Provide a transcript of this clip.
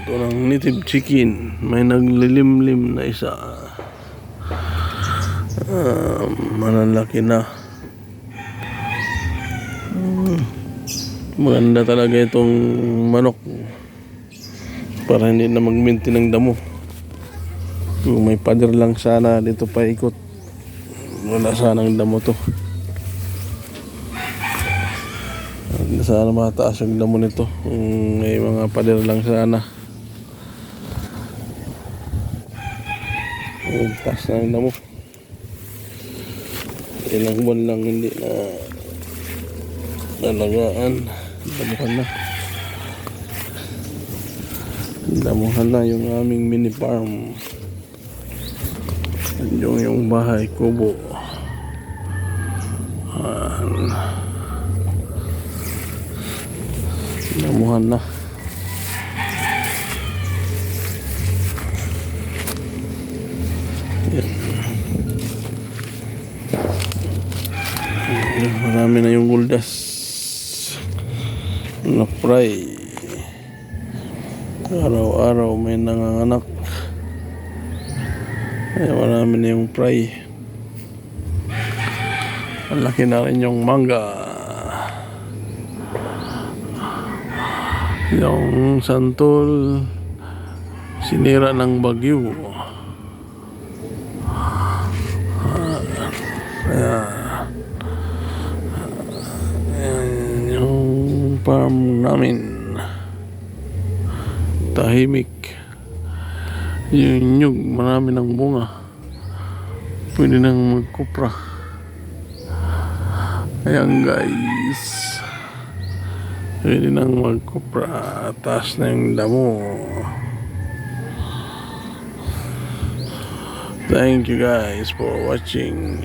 Ito ng native chicken. May naglilimlim na isa. Malalaki na. Maganda talaga itong manok para hindi na magminti ng damo. Kung may pader lang sana dito paikot, wala sanang damo to. Sana mataas yung damo nito kung may mga pader lang sana. Taas na yung damo. Ilang buwan lang hindi na nalagaan. Damuhan na yung aming mini farm. Yung bahay kubo. Damuhan na. Marami na yung guldas na fry. Araw-araw may nanganganak. Kaya marami na yung fry. Malaki na rin yung mangga. Yung santol sinira ng bagyo. Kaya yung farm namin tahimik. Yung nyug marami ng bunga, pwede nang magkupra. Ayan guys, pwede nang magkupra. Taas na yung damo. Thank you guys for watching.